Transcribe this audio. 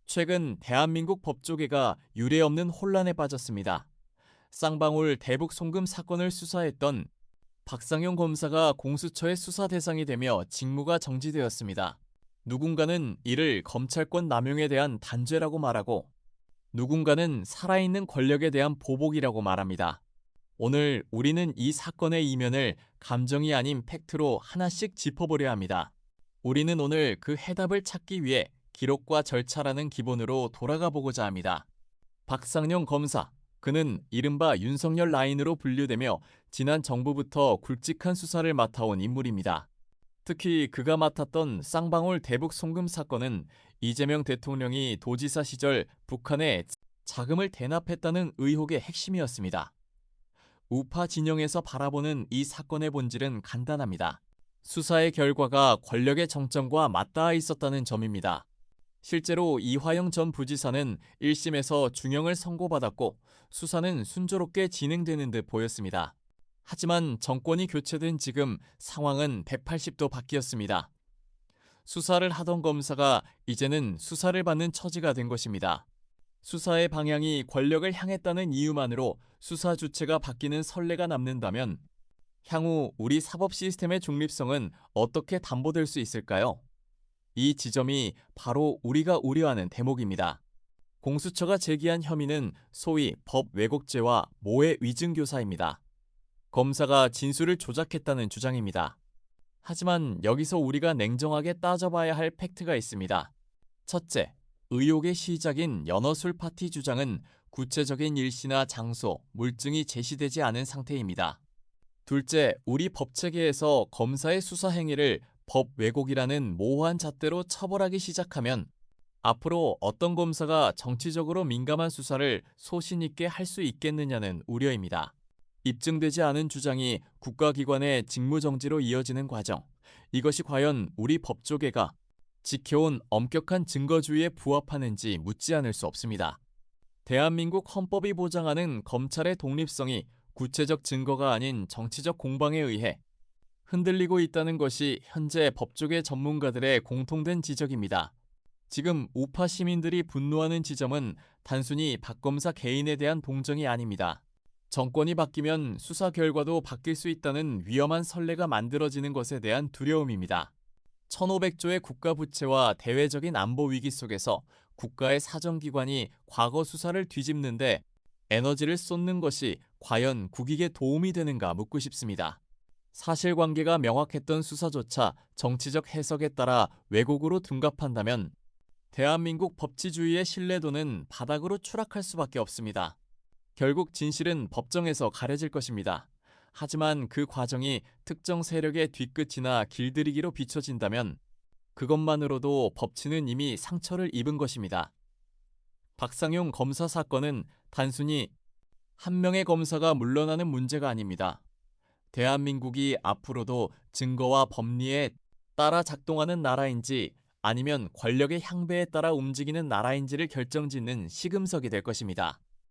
최근 대한민국 법조계가 유례없는 혼란에 빠졌습니다. 쌍방울 대북 송금 사건을 수사했던 박상용 검사가 공수처의 수사 대상이 되며 직무가 정지되었습니다. 누군가는 이를 검찰권 남용에 대한 단죄라고 말하고, 누군가는 살아있는 권력에 대한 보복이라고 말합니다. 오늘 우리는 이 사건의 이면을 감정이 아닌 팩트로 하나씩 짚어보려 합니다. 우리는 오늘 그 해답을 찾기 위해 기록과 절차라는 기본으로 돌아가 보고자 합니다. 박상용 검사, 그는 이른바 윤석열 라인으로 분류되며 지난 정부부터 굵직한 수사를 맡아온 인물입니다. 특히 그가 맡았던 쌍방울 대북 송금 사건은 이재명 대통령이 도지사 시절 북한에 자금을 대납했다는 의혹의 핵심이었습니다. 우파 진영에서 바라보는 이 사건의 본질은 간단합니다. 수사의 결과가 권력의 정점과 맞닿아 있었다는 점입니다. 실제로 이화영 전 부지사는 1심에서 중형을 선고받았고 수사는 순조롭게 진행되는 듯 보였습니다. 하지만 정권이 교체된 지금 상황은 180도 바뀌었습니다. 수사를 하던 검사가 이제는 수사를 받는 처지가 된 것입니다. 수사의 방향이 권력을 향했다는 이유만으로 수사 주체가 바뀌는 선례가 남는다면 향후 우리 사법 시스템의 중립성은 어떻게 담보될 수 있을까요? 이 지점이 바로 우리가 우려하는 대목입니다. 공수처가 제기한 혐의는 소위 법 왜곡죄와 모해 위증교사입니다. 검사가 진술을 조작했다는 주장입니다. 하지만 여기서 우리가 냉정하게 따져봐야 할 팩트가 있습니다. 첫째, 의혹의 시작인 연어술 파티 주장은 구체적인 일시나 장소, 물증이 제시되지 않은 상태입니다. 둘째, 우리 법체계에서 검사의 수사 행위를 법 왜곡이라는 모호한 잣대로 처벌하기 시작하면 앞으로 어떤 검사가 정치적으로 민감한 수사를 소신 있게 할 수 있겠느냐는 우려입니다. 입증되지 않은 주장이 국가기관의 직무정지로 이어지는 과정, 이것이 과연 우리 법조계가 지켜온 엄격한 증거주의에 부합하는지 묻지 않을 수 없습니다. 대한민국 헌법이 보장하는 검찰의 독립성이 구체적 증거가 아닌 정치적 공방에 의해 흔들리고 있다는 것이 현재 법조계 전문가들의 공통된 지적입니다. 지금 우파 시민들이 분노하는 지점은 단순히 박 검사 개인에 대한 동정이 아닙니다. 정권이 바뀌면 수사 결과도 바뀔 수 있다는 위험한 선례가 만들어지는 것에 대한 두려움입니다. 1500조의 국가부채와 대외적인 안보 위기 속에서 국가의 사정기관이 과거 수사를 뒤집는데 에너지를 쏟는 것이 과연 국익에 도움이 되는가 묻고 싶습니다. 사실관계가 명확했던 수사조차 정치적 해석에 따라 왜곡으로 둔갑한다면 대한민국 법치주의의 신뢰도는 바닥으로 추락할 수밖에 없습니다. 결국 진실은 법정에서 가려질 것입니다. 하지만 그 과정이 특정 세력의 뒤끝이나 길들이기로 비춰진다면 그것만으로도 법치는 이미 상처를 입은 것입니다. 박상용 검사 사건은 단순히 한 명의 검사가 물러나는 문제가 아닙니다. 대한민국이 앞으로도 증거와 법리에 따라 작동하는 나라인지 아니면 권력의 향배에 따라 움직이는 나라인지를 결정짓는 시금석이 될 것입니다.